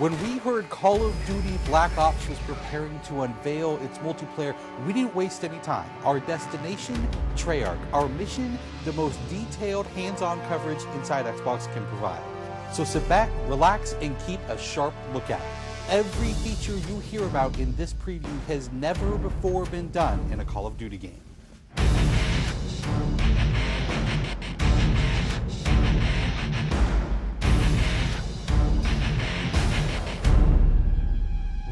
When we heard Call of Duty Black Ops was preparing to unveil its multiplayer, we didn't waste any time. Our destination, Treyarch. Our mission, the most detailed hands-on coverage inside Xbox can provide. So sit back, relax, and keep a sharp lookout. Every feature you hear about in this preview has never before been done in a Call of Duty game.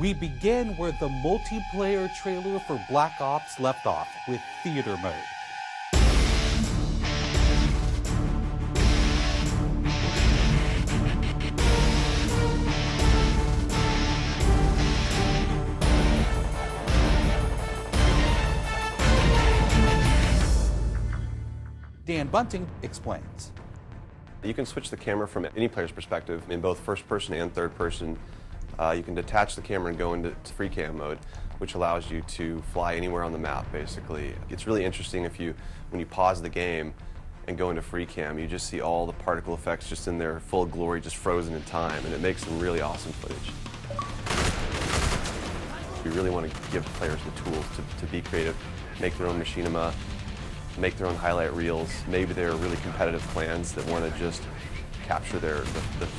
We begin where the multiplayer trailer for Black Ops left off, with theater mode. Dan Bunting explains. You can switch the camera from any player's perspective in both first person and third person. You can detach the camera and go into free cam mode, which allows you to fly anywhere on the map, basically. It's really interesting when you pause the game and go into free cam, you just see all the particle effects just in their full glory, just frozen in time, and it makes some really awesome footage. We really want to give players the tools to be creative, make their own machinima, make their own highlight reels. Maybe they're really competitive clans that want to just capture the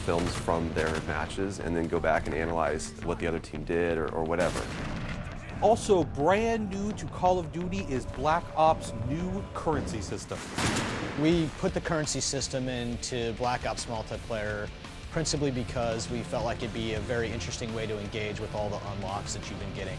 films from their matches and then go back and analyze what the other team did or whatever. Also brand new to Call of Duty is Black Ops' new currency system. We put the currency system into Black Ops multiplayer principally because we felt like it'd be a very interesting way to engage with all the unlocks that you've been getting.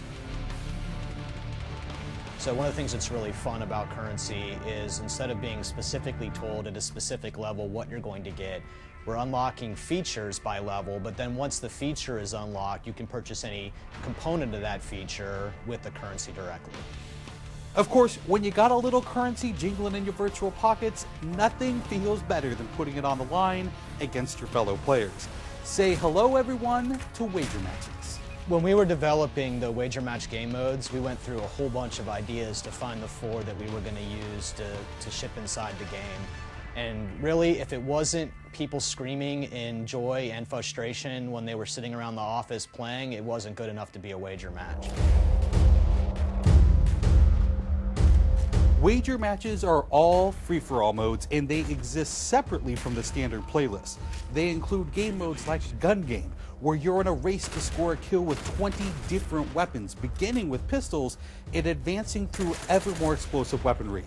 So one of the things that's really fun about currency is instead of being specifically told at a specific level what you're going to get, we're unlocking features by level, but then once the feature is unlocked, you can purchase any component of that feature with the currency directly. Of course, when you got a little currency jingling in your virtual pockets, nothing feels better than putting it on the line against your fellow players. Say hello, everyone, to Wager Matches. When we were developing the Wager Match game modes, we went through a whole bunch of ideas to find the 4 that we were going to use to ship inside the game. And really, if it wasn't people screaming in joy and frustration when they were sitting around the office playing, it wasn't good enough to be a Wager Match. Wager Matches are all free-for-all modes, and they exist separately from the standard playlist. They include game modes like Gun Game, where you're in a race to score a kill with 20 different weapons, beginning with pistols and advancing through ever more explosive weaponry.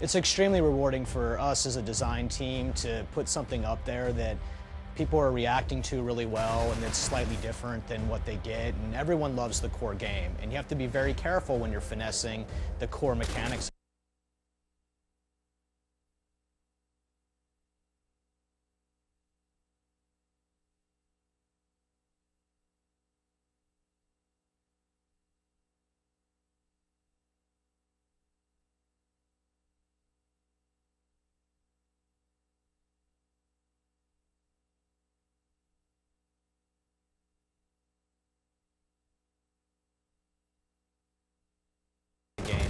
It's extremely rewarding for us as a design team to put something up there that people are reacting to really well and it's slightly different than what they get, and everyone loves the core game. And you have to be very careful when you're finessing the core mechanics.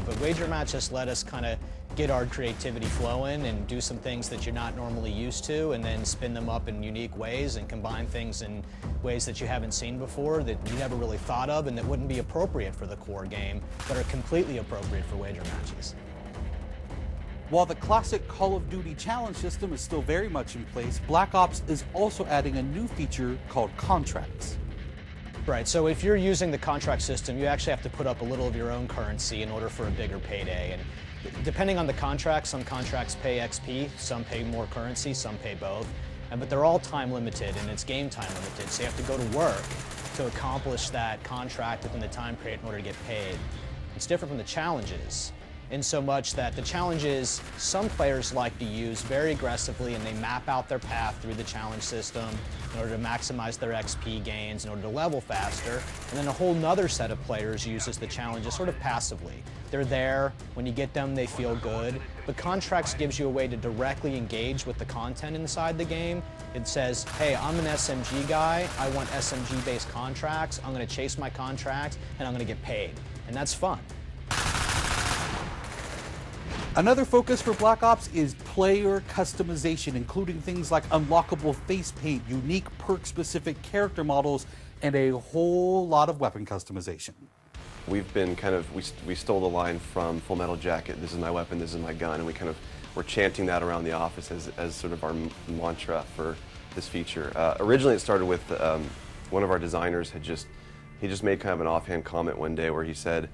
But Wager Match just let us kind of get our creativity flowing and do some things that you're not normally used to, and then spin them up in unique ways and combine things in ways that you haven't seen before, that you never really thought of, and that wouldn't be appropriate for the core game, but are completely appropriate for Wager Matches. While the classic Call of Duty challenge system is still very much in place, Black Ops is also adding a new feature called contracts. Right, so if you're using the contract system, you actually have to put up a little of your own currency in order for a bigger payday. And depending on the contract, some contracts pay XP, some pay more currency, some pay both. But they're all time limited, and it's game time limited. So you have to go to work to accomplish that contract within the time period in order to get paid. It's different from the challenges, in so much that the challenges some players like to use very aggressively, and they map out their path through the challenge system in order to maximize their XP gains, in order to level faster. And then a whole nother set of players uses the challenges sort of passively. They're there, when you get them they feel good, but contracts gives you a way to directly engage with the content inside the game. It says, hey, I'm an SMG guy, I want SMG based contracts, I'm going to chase my contract and I'm going to get paid. And that's fun. Another focus for Black Ops is player customization, including things like unlockable face paint, unique perk-specific character models, and a whole lot of weapon customization. We've been we stole the line from Full Metal Jacket, this is my weapon, this is my gun, and we're chanting that around the office as sort of our mantra for this feature. Originally it started with one of our designers he just made kind of an offhand comment one day where he said,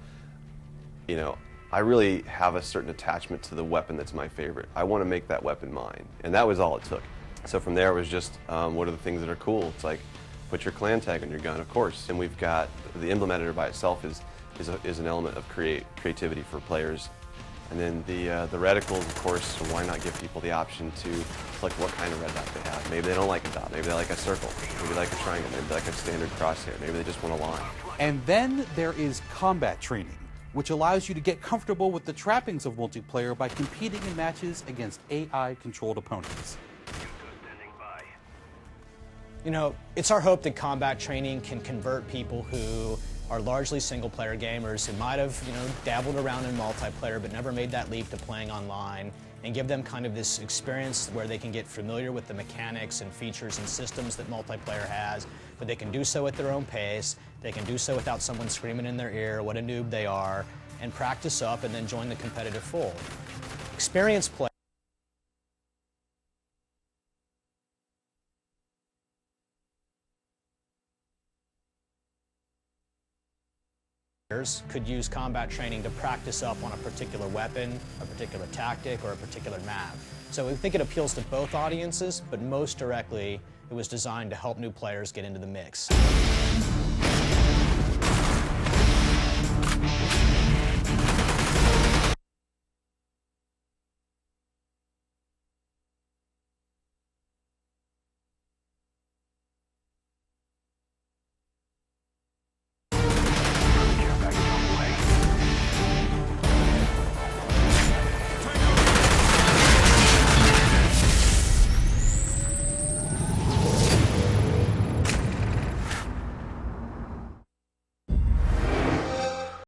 you know, I really have a certain attachment to the weapon that's my favorite. I want to make that weapon mine. And that was all it took. So from there it was just, what are the things that are cool? It's like, put your clan tag on your gun, of course. And we've got, the emblem editor by itself is an element of creativity for players. And then the reticles, of course, why not give people the option to select what kind of red dot they have. Maybe they don't like a dot, maybe they like a circle, maybe they like a triangle, maybe they like a standard crosshair, maybe they just want a line. And then there is combat training, which allows you to get comfortable with the trappings of multiplayer by competing in matches against AI-controlled opponents. You know, it's our hope that combat training can convert people who are largely single-player gamers who might have, you know, dabbled around in multiplayer but never made that leap to playing online, and give them kind of this experience where they can get familiar with the mechanics and features and systems that multiplayer has, but they can do so at their own pace, they can do so without someone screaming in their ear what a noob they are, and practice up and then join the competitive fold. Experienced players could use combat training to practice up on a particular weapon, a particular tactic, or a particular map. So we think it appeals to both audiences, but most directly, it was designed to help new players get into the mix.